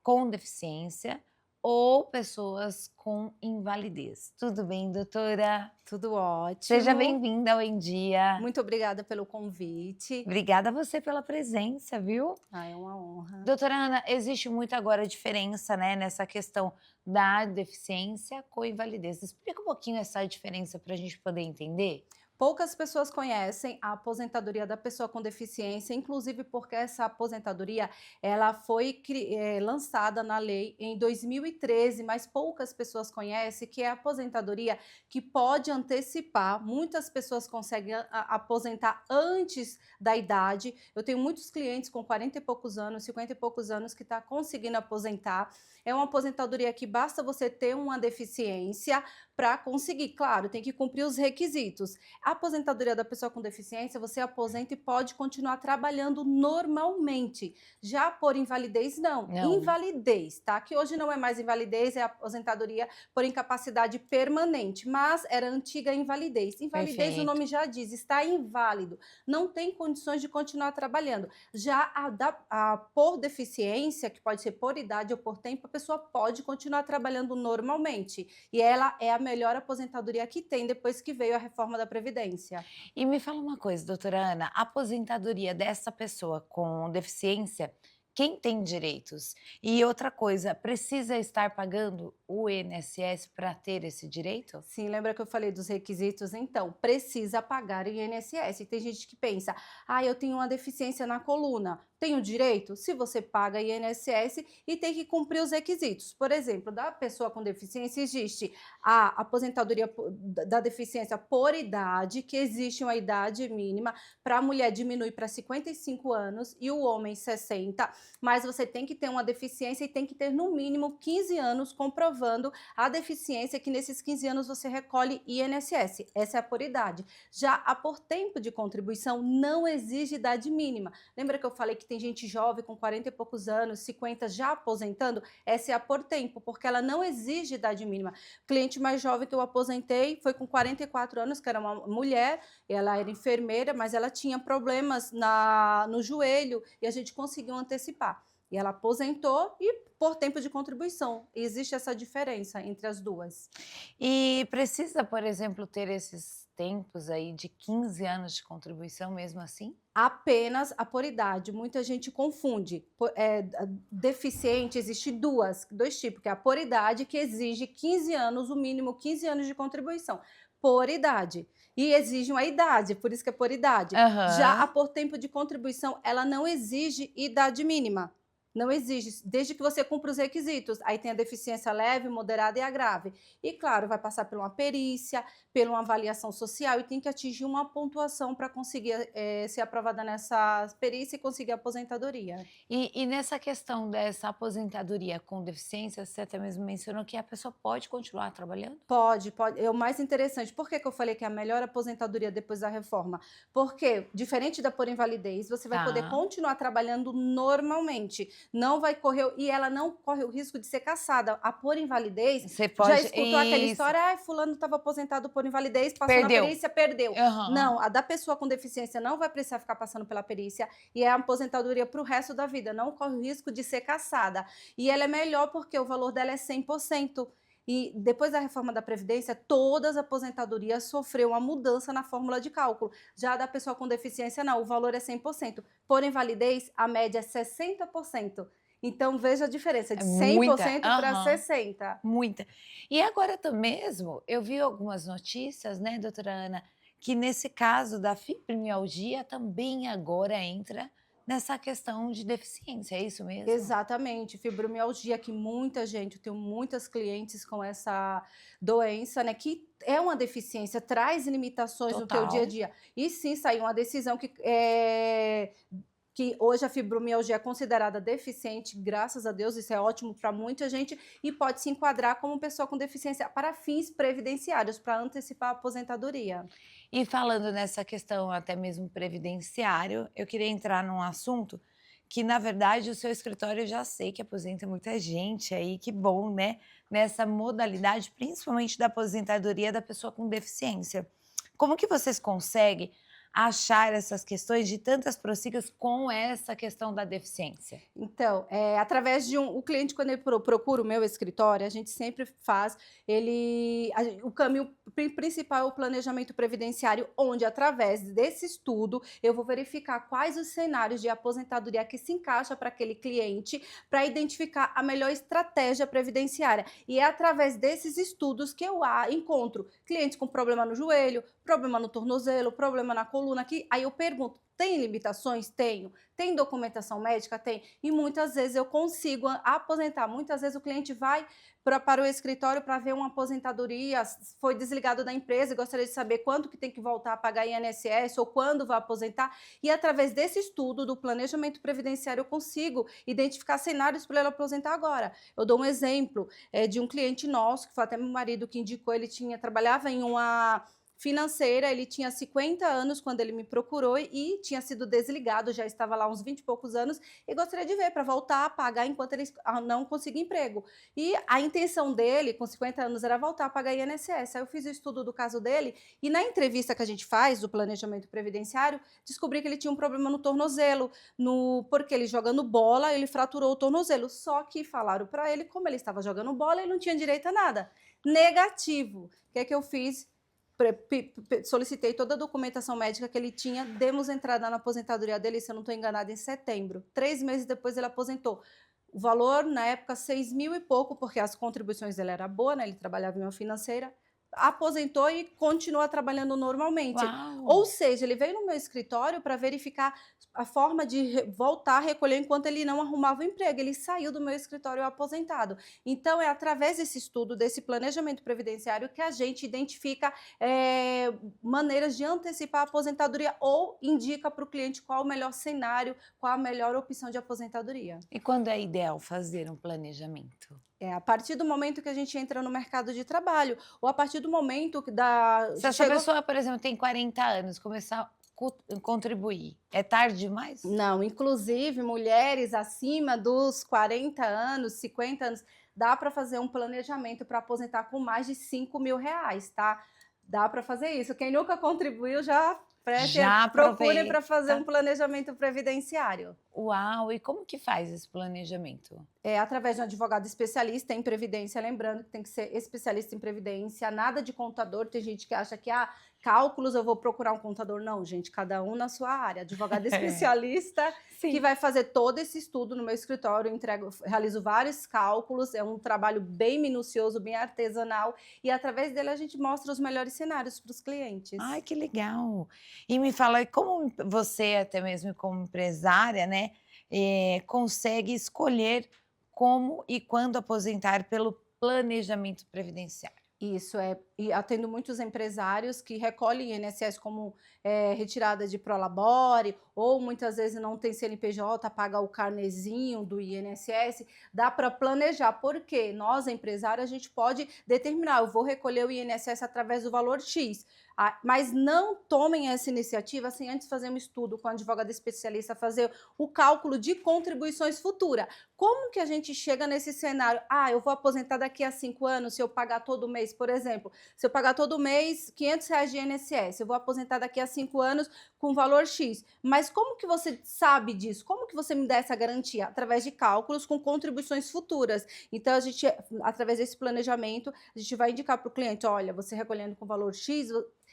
com deficiência ou pessoas com invalidez. Tudo bem, doutora? Tudo ótimo. Seja bem-vinda ao Em Dia. Muito obrigada pelo convite. Obrigada a você pela presença, viu? É uma honra. Doutora Ana, existe muito agora diferença, né, nessa questão da deficiência com invalidez. Explica um pouquinho essa diferença para a gente poder entender. Poucas pessoas conhecem a aposentadoria da pessoa com deficiência, inclusive porque essa aposentadoria ela foi lançada na lei em 2013, mas poucas pessoas conhecem que é a aposentadoria que pode antecipar. Muitas pessoas conseguem aposentar antes da idade. Eu tenho muitos clientes com 40 e poucos anos, 50 e poucos anos que estão conseguindo aposentar. É uma aposentadoria que basta você ter uma deficiência para conseguir. Claro, tem que cumprir os requisitos. A aposentadoria da pessoa com deficiência, você aposenta e pode continuar trabalhando normalmente. Já por invalidez, não. Invalidez, tá? Que hoje não é mais invalidez, é aposentadoria por incapacidade permanente, mas era antiga invalidez. Invalidez, Perfeito. O nome já diz, está inválido, não tem condições de continuar trabalhando. Já a por deficiência, que pode ser por idade ou por tempo, a pessoa pode continuar trabalhando normalmente. E ela é a melhor aposentadoria que tem depois que veio a reforma da Previdência. E me fala uma coisa, doutora Ana, a aposentadoria dessa pessoa com deficiência, quem tem direitos? E outra coisa, precisa estar pagando o INSS para ter esse direito? Sim, lembra que eu falei dos requisitos? Então, precisa pagar o INSS. Tem gente que pensa, eu tenho uma deficiência na coluna. tem o direito? Se você paga INSS e tem que cumprir os requisitos. Por exemplo, da pessoa com deficiência, existe a aposentadoria da deficiência por idade, que existe uma idade mínima. Para a mulher diminui para 55 anos e o homem 60, mas você tem que ter uma deficiência e tem que ter no mínimo 15 anos comprovando a deficiência, que nesses 15 anos você recolhe INSS. Essa é a por idade. Já a por tempo de contribuição não exige idade mínima. Lembra que eu falei que tem gente jovem com 40 e poucos anos, 50 já aposentando? Essa é a por tempo, porque ela não exige idade mínima. O cliente mais jovem que eu aposentei foi com 44 anos, que era uma mulher, ela era enfermeira, mas ela tinha problemas no joelho e a gente conseguiu antecipar. E ela aposentou e por tempo de contribuição. Existe essa diferença entre as duas. E precisa, por exemplo, ter esses tempos aí de 15 anos de contribuição mesmo assim? Apenas a por idade. Muita gente confunde. Deficiente, existe dois tipos, que é a por idade, que exige 15 anos, o mínimo 15 anos de contribuição. Por idade. E exige uma idade, por isso que é por idade. Já a por tempo de contribuição, ela não exige idade mínima. Não exige, desde que você cumpra os requisitos. Aí tem a deficiência leve, moderada e a grave. E, claro, vai passar por uma perícia, por uma avaliação social e tem que atingir uma pontuação para conseguir ser aprovada nessa perícia e conseguir a aposentadoria. E nessa questão dessa aposentadoria com deficiência, você até mesmo mencionou que a pessoa pode continuar trabalhando? Pode. É o mais interessante. Por que eu falei que é a melhor aposentadoria depois da reforma? Porque, diferente da por invalidez, você vai poder continuar trabalhando normalmente. Não vai correr, e ela não corre o risco de ser cassada. A por invalidez, Você pode, já escutou aquela história, fulano estava aposentado por invalidez, passou na perícia, perdeu. Não, a da pessoa com deficiência não vai precisar ficar passando pela perícia e é a aposentadoria para o resto da vida, não corre o risco de ser cassada. E ela é melhor porque o valor dela é 100%. E depois da reforma da Previdência, todas as aposentadorias sofreram uma mudança na fórmula de cálculo. Já a da pessoa com deficiência, não, o valor é 100%. Por invalidez, a média é 60%. Então, veja a diferença, de 100% para 60%. Muita. E agora mesmo, eu vi algumas notícias, né, doutora Ana, que nesse caso da fibromialgia também agora entra nessa questão de deficiência, é isso mesmo? Exatamente, fibromialgia, que muita gente, eu tenho muitas clientes com essa doença, né, que é uma deficiência, traz limitações no teu dia a dia. E sim, saiu uma decisão que hoje a fibromialgia é considerada deficiente, graças a Deus, isso é ótimo para muita gente, e pode se enquadrar como pessoa com deficiência para fins previdenciários, para antecipar a aposentadoria. E falando nessa questão até mesmo previdenciário, eu queria entrar num assunto que, na verdade, o seu escritório eu já sei que aposenta muita gente aí, que bom, né? Nessa modalidade, principalmente da aposentadoria da pessoa com deficiência. Como que vocês conseguem achar essas questões de tantas prossigas com essa questão da deficiência? Então, através de o cliente, quando ele procura o meu escritório, a gente sempre faz o caminho principal é o planejamento previdenciário, onde através desse estudo eu vou verificar quais os cenários de aposentadoria que se encaixa para aquele cliente, para identificar a melhor estratégia previdenciária. E é através desses estudos que eu encontro clientes com problema no joelho, problema no tornozelo, problema na coluna, aí eu pergunto, tem limitações? Tenho. Tem documentação médica? Tem. E muitas vezes eu consigo aposentar. Muitas vezes o cliente vai para o escritório para ver uma aposentadoria, foi desligado da empresa e gostaria de saber quanto que tem que voltar a pagar INSS ou quando vai aposentar. E através desse estudo do planejamento previdenciário eu consigo identificar cenários para ele aposentar agora. Eu dou um exemplo de um cliente nosso, que foi até meu marido que indicou, ele trabalhava em uma financeira, ele tinha 50 anos quando ele me procurou e tinha sido desligado, já estava lá uns 20 e poucos anos e gostaria de ver para voltar a pagar enquanto ele não conseguia emprego. E a intenção dele, com 50 anos, era voltar a pagar INSS. Aí eu fiz o estudo do caso dele e na entrevista que a gente faz do planejamento previdenciário, descobri que ele tinha um problema no tornozelo, porque ele jogando bola, ele fraturou o tornozelo. Só que falaram para ele, como ele estava jogando bola, ele não tinha direito a nada. Negativo. O que é que eu fiz? Solicitei toda a documentação médica que ele tinha, demos entrada na aposentadoria dele, se eu não estou enganada, em setembro. 3 meses depois ele aposentou. O valor, na época, 6 mil e pouco, porque as contribuições dele eram boas, né? Ele trabalhava em uma financeira, aposentou e continua trabalhando normalmente. Uau. Ou seja, ele veio no meu escritório para verificar a forma de voltar a recolher enquanto ele não arrumava o emprego. Ele saiu do meu escritório aposentado. Então, é através desse estudo, desse planejamento previdenciário, que a gente identifica maneiras de antecipar a aposentadoria ou indica para o cliente qual o melhor cenário, qual a melhor opção de aposentadoria. E quando é ideal fazer um planejamento? É a partir do momento que a gente entra no mercado de trabalho, ou a partir do momento que da... Se essa pessoa, por exemplo, tem 40 anos, começar a contribuir, é tarde demais? Não, inclusive mulheres acima dos 40 anos, 50 anos, dá para fazer um planejamento para aposentar com mais de R$ 5.000, tá? Dá para fazer isso. Quem nunca contribuiu já procure para fazer um planejamento previdenciário. Uau! E como que faz esse planejamento? É através de um advogado especialista em previdência, lembrando que tem que ser especialista em previdência, nada de contador. Tem gente que acha que cálculos eu vou procurar um contador. Não, gente, cada um na sua área. Advogado especialista que vai fazer todo esse estudo no meu escritório, realizo vários cálculos, é um trabalho bem minucioso, bem artesanal, e através dele a gente mostra os melhores cenários para os clientes. Ai, que legal! E me fala, como você, até mesmo como empresária, né, consegue escolher como e quando aposentar pelo planejamento previdenciário? Isso, e atendo muitos empresários que recolhem INSS como retirada de prolabore, ou muitas vezes não tem CNPJ, paga o carnezinho do INSS, dá para planejar, porque nós, empresários, a gente pode determinar, eu vou recolher o INSS através do valor X, mas não tomem essa iniciativa sem antes fazer um estudo com a advogada especialista, fazer o cálculo de contribuições futuras. Como que a gente chega nesse cenário? Eu vou aposentar daqui a 5 anos se eu pagar todo mês, por exemplo. Se eu pagar todo mês R$ 500 de INSS, eu vou aposentar daqui a 5 anos com valor X. Mas como que você sabe disso? Como que você me dá essa garantia? Através de cálculos com contribuições futuras. Então, a gente, através desse planejamento, a gente vai indicar para o cliente, olha, você recolhendo com valor X...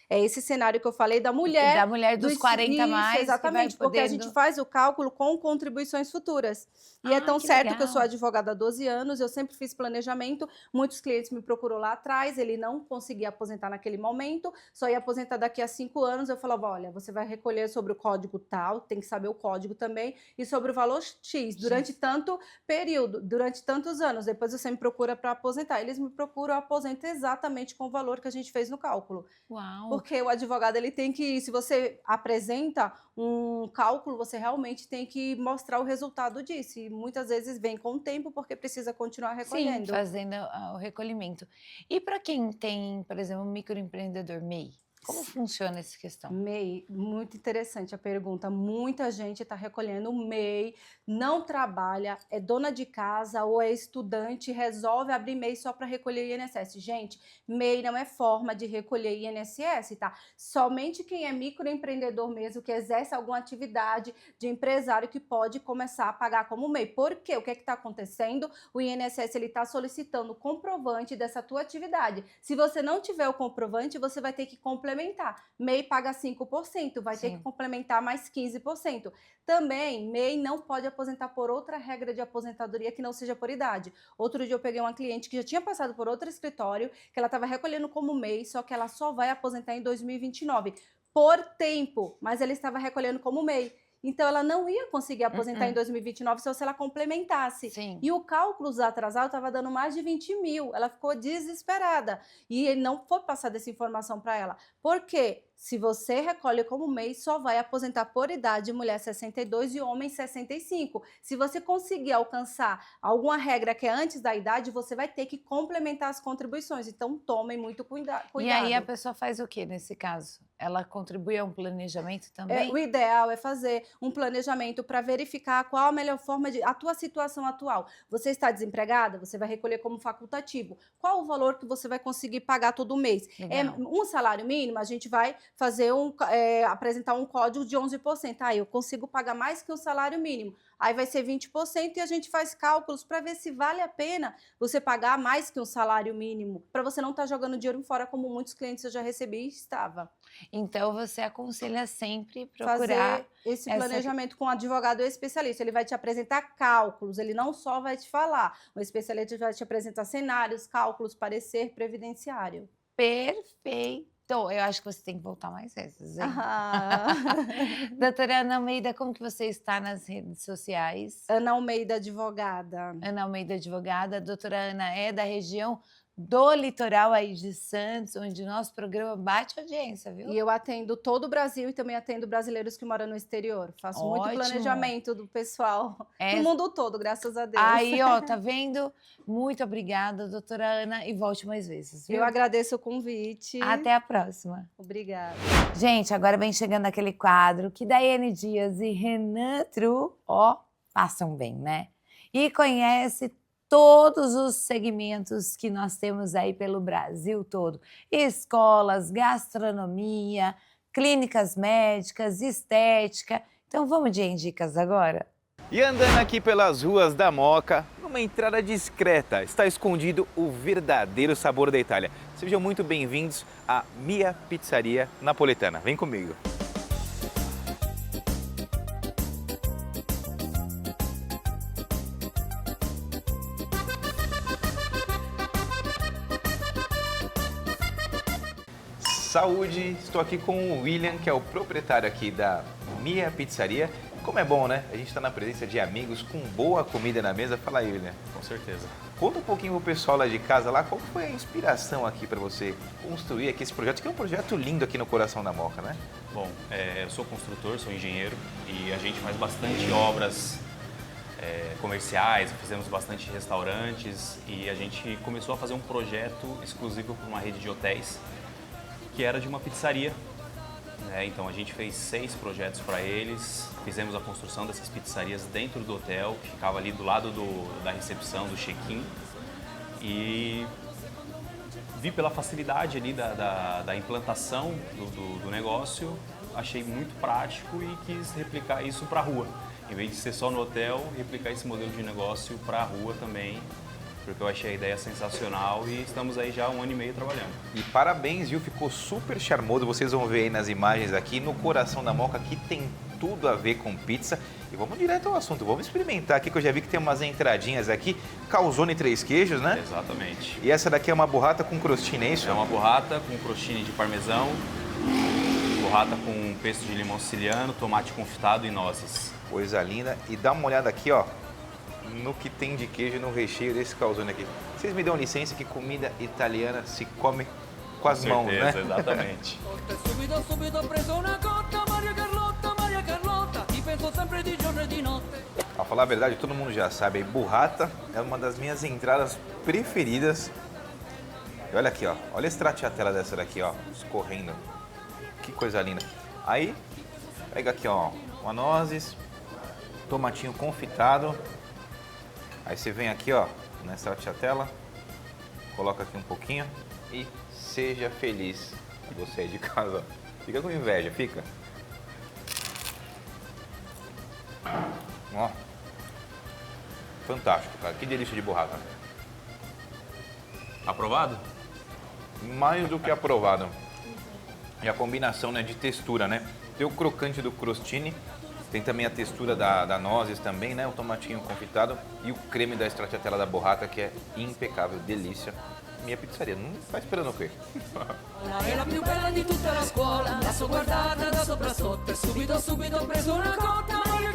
É esse cenário que eu falei da mulher. Da mulher dos 40 mais. Exatamente, porque a gente faz o cálculo com contribuições futuras. E é tão certo que eu sou advogada há 12 anos, eu sempre fiz planejamento, muitos clientes me procuram lá atrás, ele não conseguia aposentar naquele momento, só ia aposentar daqui a 5 anos, eu falava, olha, você vai recolher sobre o código tal, tem que saber o código também, e sobre o valor X, durante tanto período, durante tantos anos, depois você me procura para aposentar. Eles me procuram, eu aposento exatamente com o valor que a gente fez no cálculo. Uau! Porque o advogado, ele tem que, se você apresenta um cálculo, você realmente tem que mostrar o resultado disso. E muitas vezes vem com o tempo, porque precisa continuar recolhendo. Sim, fazendo o recolhimento. E para quem tem, por exemplo, um microempreendedor MEI? Como funciona essa questão? MEI, muito interessante a pergunta. Muita gente está recolhendo MEI, não trabalha, é dona de casa ou é estudante, resolve abrir MEI só para recolher INSS. Gente, MEI não é forma de recolher INSS, tá? Somente quem é microempreendedor mesmo, que exerce alguma atividade de empresário, que pode começar a pagar como MEI. Por quê? O que é que está acontecendo? O INSS está solicitando o comprovante dessa tua atividade. Se você não tiver o comprovante, você vai ter que complementar. MEI paga 5%, vai ter que complementar mais 15%. Também, MEI não pode aposentar por outra regra de aposentadoria que não seja por idade. Outro dia eu peguei uma cliente que já tinha passado por outro escritório, que ela estava recolhendo como MEI, só que ela só vai aposentar em 2029, por tempo, mas ela estava recolhendo como MEI. Então, ela não ia conseguir aposentar em 2029 se ela complementasse. Sim. E o cálculo atrasado estava dando mais de 20 mil. Ela ficou desesperada. E ele não foi passar essa informação para ela. Por quê? Se você recolhe como MEI, só vai aposentar por idade, mulher 62 e homem 65. Se você conseguir alcançar alguma regra que é antes da idade, você vai ter que complementar as contribuições. Então, tomem muito cuidado. E aí a pessoa faz o que nesse caso? Ela contribui a um planejamento também? O ideal é fazer um planejamento para verificar qual a melhor forma a tua situação atual. Você está desempregada? Você vai recolher como facultativo. Qual o valor que você vai conseguir pagar todo mês? Legal. É um salário mínimo? A gente vai fazer apresentar um código de 11%. Eu consigo pagar mais que o salário mínimo. Aí vai ser 20% e a gente faz cálculos para ver se vale a pena você pagar mais que um salário mínimo, para você não estar jogando dinheiro fora, como muitos clientes eu já recebi e estava. Então, você aconselha sempre procurar fazer esse planejamento com um advogado especialista. Ele vai te apresentar cálculos, ele não só vai te falar, o especialista vai te apresentar cenários, cálculos, parecer previdenciário. Perfeito. Eu acho que você tem que voltar mais vezes, hein? Ah. Doutora Ana Almeida, como que você está nas redes sociais? Ana Almeida, advogada. Ana Almeida, advogada. A doutora Ana é da região do litoral aí de Santos, onde o nosso programa bate audiência, viu? E eu atendo todo o Brasil e também atendo brasileiros que moram no exterior. Faço muito Ótimo. planejamento do pessoal É. no mundo todo, graças a Deus. Aí, ó, tá vendo? Muito obrigada, doutora Ana, e volte mais vezes, viu? Eu agradeço o convite. Até a próxima. Obrigada. Gente, agora vem chegando aquele quadro que Daiane Dias e Renan Tru, ó, passam bem, né? E conhece todos os segmentos que nós temos aí pelo Brasil todo. Escolas, gastronomia, clínicas médicas, estética. Então vamos de dicas agora? E andando aqui pelas ruas da Moca, numa entrada discreta, está escondido o verdadeiro sabor da Itália. Sejam muito bem-vindos à Mia Pizzaria Napoletana. Vem comigo. Saúde, estou aqui com o William, que é o proprietário aqui da Mia Pizzaria. Como é bom, né? A gente está na presença de amigos com boa comida na mesa. Fala aí, William. Com certeza. Conta um pouquinho pro pessoal lá de casa lá, qual foi a inspiração aqui para você construir aqui esse projeto, que é um projeto lindo aqui no coração da Moca, né? Bom, eu sou construtor, sou engenheiro e a gente faz bastante obras comerciais, fizemos bastante restaurantes e a gente começou a fazer um projeto exclusivo para uma rede de hotéis que era de uma pizzaria. Então a gente fez 6 projetos para eles, fizemos a construção dessas pizzarias dentro do hotel, que ficava ali do lado da recepção, do check-in, e vi pela facilidade ali da implantação do negócio, achei muito prático e quis replicar isso para a rua. Em vez de ser só no hotel, replicar esse modelo de negócio para a rua também, porque eu achei a ideia sensacional e estamos aí já há 1 ano e meio trabalhando. E parabéns, viu? Ficou super charmoso. Vocês vão ver aí nas imagens aqui, no coração da Moca, que tem tudo a ver com pizza. E vamos direto ao assunto, vamos experimentar aqui, que eu já vi que tem umas entradinhas aqui. Calzone 3 queijos, né? Exatamente. E essa daqui é uma burrata com crostini, é isso? É uma burrata com crostini de parmesão, burrata com pesto de limão siciliano, tomate confitado e nozes. Coisa linda. E dá uma olhada aqui, ó, no que tem de queijo no recheio desse calzone aqui. Vocês me dão licença que comida italiana se come com as mãos, né? Exatamente. Pra falar a verdade, todo mundo já sabe, burrata é uma das minhas entradas preferidas. E olha aqui, ó, olha a stracciatella dessa daqui, ó, escorrendo. Que coisa linda. Aí, pega aqui, ó, uma nozes, tomatinho confitado. Aí você vem aqui, ó, na stracciatella, coloca aqui um pouquinho e seja feliz. Você aí de casa, ó. Fica com inveja, fica. Ó, fantástico, cara. Que delícia de burrata. Aprovado? Mais do que aprovado. E a combinação, né, de textura, né? Tem o crocante do crostini, tem também a textura da nozes também, né? O tomatinho confitado e o creme da stracciatella da burrata, que é impecável, delícia. Minha pizzaria, não tá esperando o quê? È la più bella di tutta la scuola, la so guardata da sopra sotto e subito ho preso una cotta. Maria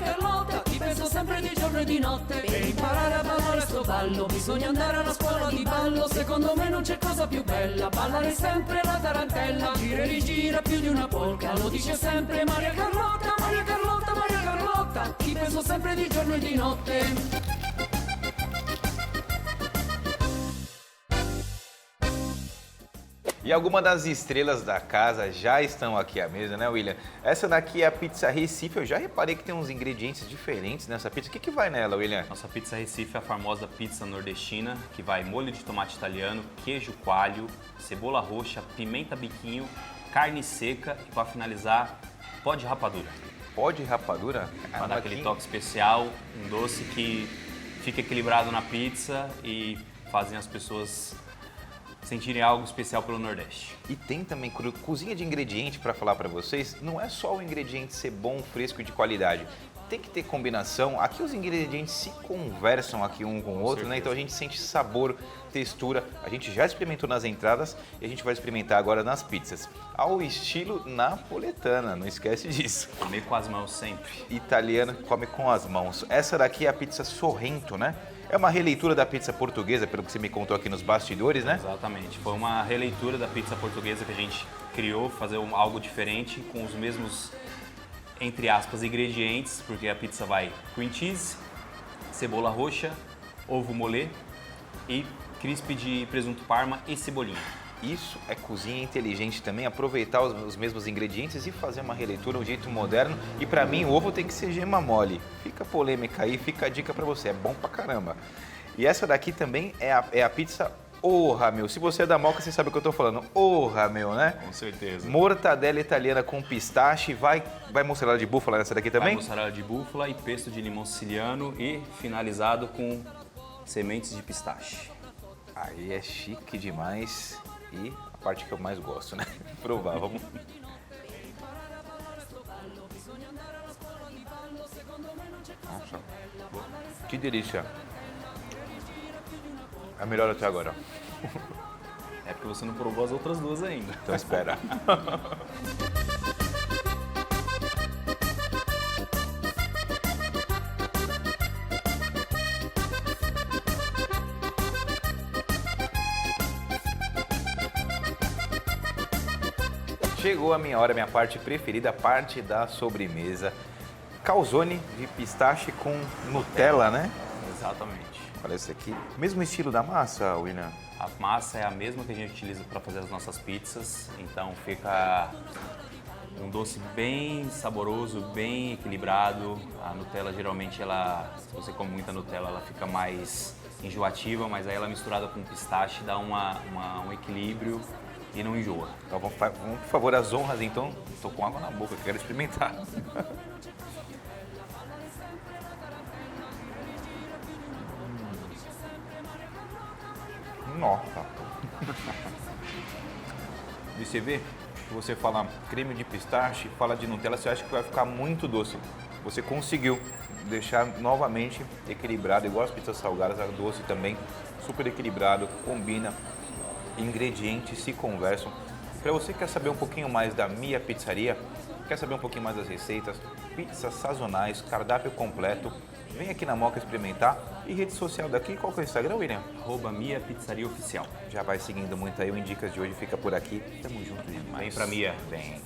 Carlotta, ti penso sempre di giorno e di notte. Per imparare a ballare sto ballo bisogna andare alla scuola di ballo. Secondo me non c'è cosa più bella, ballare sempre la tarantella. Gira e rigira più di una polca, lo dice sempre Maria Carlotta. Ti penso sempre di giorno e di notte. E algumas das estrelas da casa já estão aqui à mesa, né, William? Essa daqui é a pizza Recife. Eu já reparei que tem uns ingredientes diferentes nessa pizza. O que vai nela, William? Nossa pizza Recife é a famosa pizza nordestina, que vai molho de tomate italiano, queijo coalho, cebola roxa, pimenta biquinho, carne seca e, para finalizar, pó de rapadura. Pó de rapadura? Para dar aquele toque especial, um doce que fica equilibrado na pizza e fazem as pessoas sentirem algo especial pelo Nordeste. E tem também cozinha de ingrediente para falar para vocês. Não é só o ingrediente ser bom, fresco e de qualidade. tem que ter combinação. Aqui os ingredientes se conversam aqui um com o outro, né? Então a gente sente sabor, textura. A gente já experimentou nas entradas e a gente vai experimentar agora nas pizzas. Ao estilo napoletana, não esquece disso. Comer com as mãos sempre. Italiana come com as mãos. Essa daqui é a pizza Sorrento, né? É uma releitura da pizza portuguesa, pelo que você me contou aqui nos bastidores, né? Exatamente. Foi uma releitura da pizza portuguesa que a gente criou, fazer algo diferente com os mesmos, entre aspas, ingredientes, porque a pizza vai cream cheese, cebola roxa, ovo mole e crisp de presunto parma e cebolinha. Isso é cozinha inteligente também, aproveitar os mesmos ingredientes e fazer uma releitura, um jeito moderno. E pra mim o ovo tem que ser gema mole. Fica polêmica aí, fica a dica pra você, é bom pra caramba. E essa daqui também é a pizza Orra, meu. Se você é da Moca, você sabe o que eu tô falando. Orra, meu, né? Com certeza. Mortadela italiana com pistache. Vai mussarela de búfala nessa daqui também? Vai mussarela de búfala e pesto de limão siciliano e finalizado com sementes de pistache. Aí é chique demais. E a parte que eu mais gosto, né? Provar, vamos. Nossa, que delícia. É a melhor até agora. É porque você não provou as outras duas ainda. Então espera. Chegou a minha hora, minha parte preferida, a parte da sobremesa. Calzone de pistache com Nutella, né? Exatamente. Olha esse aqui. Mesmo estilo da massa, William? A massa é a mesma que a gente utiliza para fazer as nossas pizzas, então fica um doce bem saboroso, bem equilibrado. A Nutella geralmente, se você come muita Nutella, ela fica mais enjoativa, mas aí ela misturada com pistache dá um equilíbrio e não enjoa. Então vamos, por favor, as honras então. Tô com água na boca, quero experimentar. Nossa. E você vê, você fala creme de pistache, fala de Nutella, você acha que vai ficar muito doce. Você conseguiu deixar novamente equilibrado, igual as pizzas salgadas, a doce também, super equilibrado, combina, ingredientes se conversam. Para você que quer saber um pouquinho mais da Mia Pizzaria, quer saber um pouquinho mais das receitas, pizzas sazonais, cardápio completo, vem aqui na Moca experimentar. E rede social daqui, qual que é o Instagram, William? @Mia Pizzaria Oficial. Já vai seguindo muito aí, o Indicas de hoje fica por aqui. Tamo junto demais. Vem pra Mia. Vem.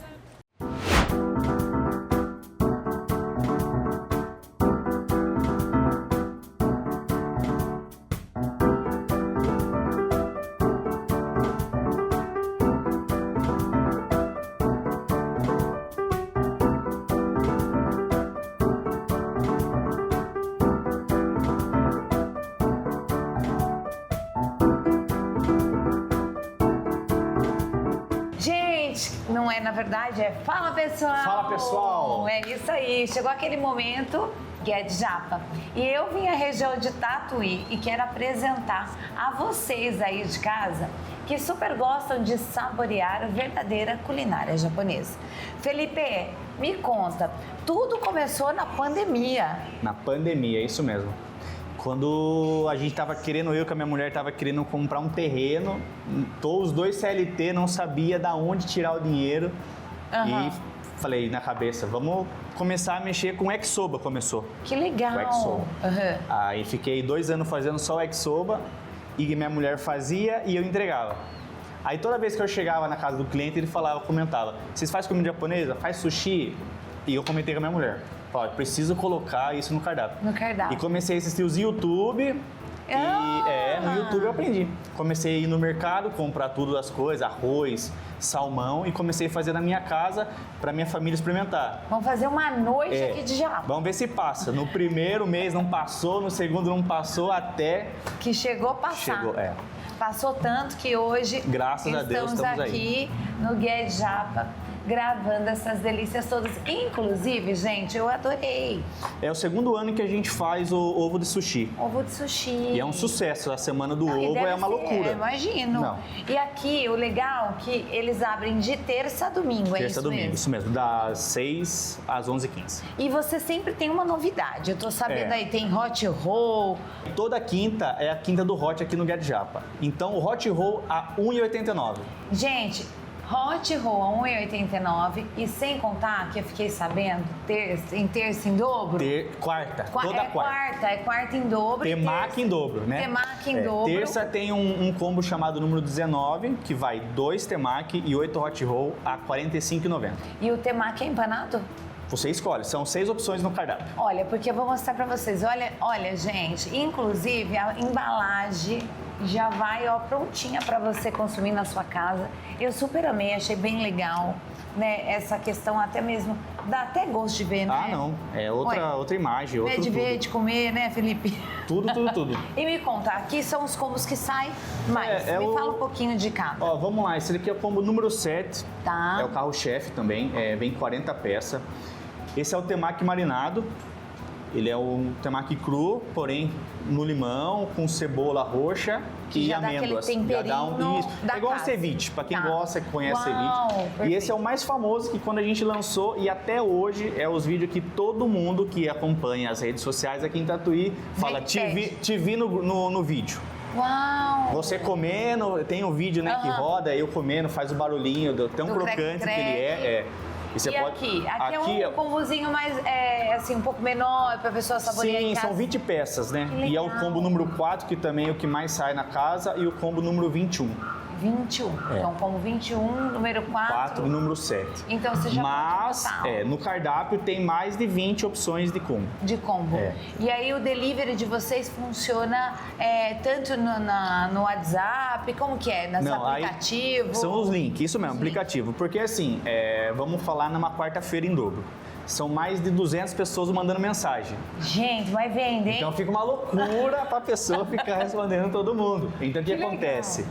Não é, na verdade, é Fala Pessoal! Fala Pessoal! É isso aí, chegou aquele momento, Gued Japa. E eu vim à região de Tatuí e quero apresentar a vocês aí de casa que super gostam de saborear a verdadeira culinária japonesa. Felipe, me conta, tudo começou na pandemia. Na pandemia, é isso mesmo. Quando a gente tava querendo, eu com a minha mulher tava querendo comprar um terreno, os dois CLT não sabia da onde tirar o dinheiro e falei na cabeça, vamos começar a mexer com Exoba, começou. Que legal! O Exoba. Aí fiquei 2 anos fazendo só o Exoba e minha mulher fazia e eu entregava. Aí toda vez que eu chegava na casa do cliente, ele comentava, vocês fazem comida japonesa? Faz sushi? E eu comentei com a minha mulher. Falei, preciso colocar isso no cardápio. No cardápio. E comecei a assistir os YouTube. No YouTube eu aprendi. Comecei a ir no mercado, comprar tudo das coisas, arroz, salmão, e comecei a fazer na minha casa para minha família experimentar. Vamos fazer uma noite aqui de japa. Vamos ver se passa. No primeiro mês não passou, no segundo não passou, até... Que chegou a passar. Chegou, Passou tanto que hoje graças a Deus, estamos aqui no Gued Japa, gravando essas delícias todas. Inclusive, gente, eu adorei. É o segundo ano que a gente faz o ovo de sushi. Ovo de sushi. E é um sucesso. A semana do Não, e ovo deve é uma ser, loucura. eu imagino. Não. E aqui, o legal é que eles abrem de terça a domingo, é Terça isso domingo, mesmo? isso mesmo, das 6 às 11h15. E você sempre tem uma novidade. Eu tô sabendo É. aí, tem hot roll. Toda quinta é a quinta do hot aqui no Get Japa. Então o hot roll a R$ 1,89. Gente, hot roll a 1,89 e sem contar que eu fiquei sabendo, em terça em dobro. Quarta, toda é quarta. é quarta em dobro. e Temaki terça- em dobro, né? Temaki em dobro. Terça tem um combo chamado número 19, que vai 2 temaki e 8 hot roll a R$ 45,90. E o temaki é empanado? Você escolhe, são 6 opções no cardápio. Olha, porque eu vou mostrar pra vocês. Olha, gente, inclusive a embalagem já vai, ó, prontinha pra você consumir na sua casa. Eu super amei, achei bem legal, né? Essa questão até mesmo, dá até gosto de ver, né? Ah, não, é outra imagem, Ver outro de tudo. ver, de comer, né, Felipe? Tudo. E me conta, aqui são os combos que saem mais. Me fala um pouquinho de cada. Ó, vamos lá, esse aqui é o combo número 7. Tá. É o carro-chefe também, vem 40 peças. Esse é o temaki marinado. Ele é um temaki cru, porém no limão, com cebola roxa Que e já dá aquele amêndoas. temperinho Isso. da É igual um casa. ceviche, pra quem Tá. gosta, que conhece Uau, ceviche. perfeito. E esse é o mais famoso, que quando a gente lançou, e até hoje, é os vídeos que todo mundo que acompanha as redes sociais aqui em Tatuí fala, te vi no vídeo. Uau! Você comendo, tem um vídeo, né, que roda, eu comendo, faz o barulhinho, tão Do crocante crack-crack. que ele é. E você E pode... aqui é um combozinho mais, assim, um pouco menor pra pessoa saborear Sim, em casa. são 20 peças, né? Que E é o legal. combo número 4, que também é o que mais sai na casa, e o combo número 21. 21. É. Então, como 21, número 4. 4 e número 7. Então, você já Mas, pode botar, ó, no cardápio tem mais de 20 opções de combo. de combo. É. E aí, o delivery de vocês funciona tanto no WhatsApp, como que é? Nos Aí aplicativos? são os links, isso mesmo, Os aplicativo. Porque assim, vamos falar numa quarta-feira em dobro. São mais de 200 pessoas mandando mensagem. Gente, vai vender, hein? Então fica uma loucura pra pessoa ficar respondendo todo mundo. Então o que acontece?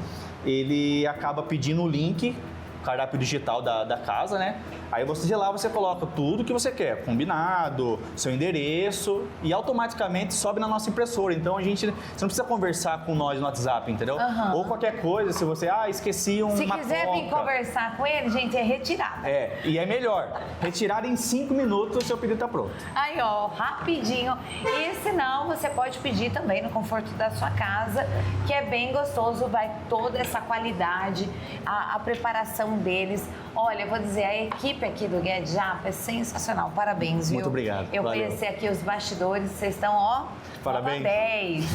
Ele acaba pedindo o link, o cardápio digital da casa, né? Aí você de lá você coloca tudo que você quer, combinado, seu endereço, e automaticamente sobe na nossa impressora. Então você não precisa conversar com nós no WhatsApp, entendeu? Aham. Ou qualquer coisa, se você, esqueci uma Se quiser vir coca. conversar com ele, gente, é retirada. E é melhor, retirar em 5 minutos o seu pedido tá pronto. Aí, ó, rapidinho. E se não, você pode pedir também no conforto da sua casa, que é bem gostoso, vai toda essa qualidade, a preparação deles. Olha, eu vou dizer, a equipe aqui do Get Japa é sensacional. Parabéns, viu? Muito obrigado. Eu Valeu. conheci aqui os bastidores, vocês estão, ó, Parabéns. nota 10.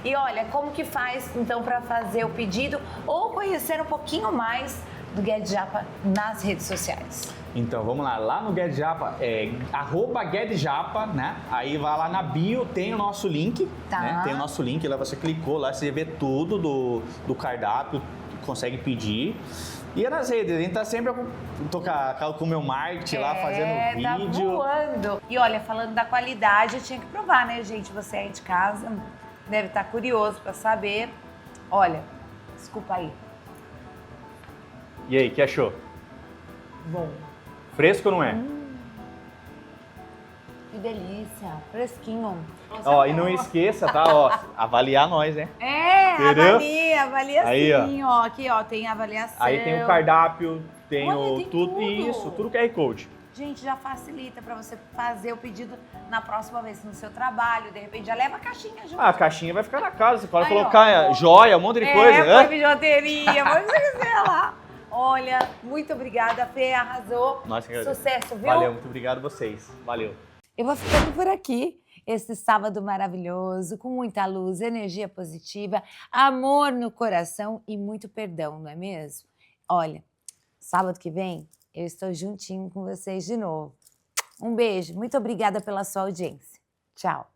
E olha, como que faz, então, para fazer o pedido ou conhecer um pouquinho mais do Get Japa nas redes sociais? Então, vamos lá no Get Japa, @GetJapa, né? Aí vai lá na bio, tem o nosso link, Tá. né? Tem o nosso link, lá você clicou, lá você vê tudo do cardápio, consegue pedir. E é nas redes, a gente tá sempre com o meu marketing lá, fazendo Tá vídeo. voando. E olha, falando da qualidade, eu tinha que provar, né, gente? Você aí de casa deve estar curioso para saber. Olha, desculpa aí. E aí, que achou? Bom. Fresco ou não é? Que delícia, fresquinho. Ó, e não esqueça, tá? Ó, avaliar nós, né? Entendeu? Avalia Aí, ó. sim, ó. Aqui, ó, tem avaliação. Aí tem o cardápio, tem Olha, o tem tudo. tudo. Isso, tudo QR Code. Gente, já facilita para você fazer o pedido na próxima vez no seu trabalho. De repente, já leva a caixinha junto. A caixinha vai ficar na casa, você pode Aí, ó. colocar joia, um monte de coisa, põe né? bijuteria, põe o que você quiser lá. Olha, muito obrigada, Fê, arrasou. Nossa, que agradeço. Sucesso, viu? Valeu, muito obrigado a vocês. Valeu. Eu vou ficando por aqui. Esse sábado maravilhoso, com muita luz, energia positiva, amor no coração e muito perdão, não é mesmo? Olha, sábado que vem eu estou juntinho com vocês de novo. Um beijo, muito obrigada pela sua audiência. Tchau.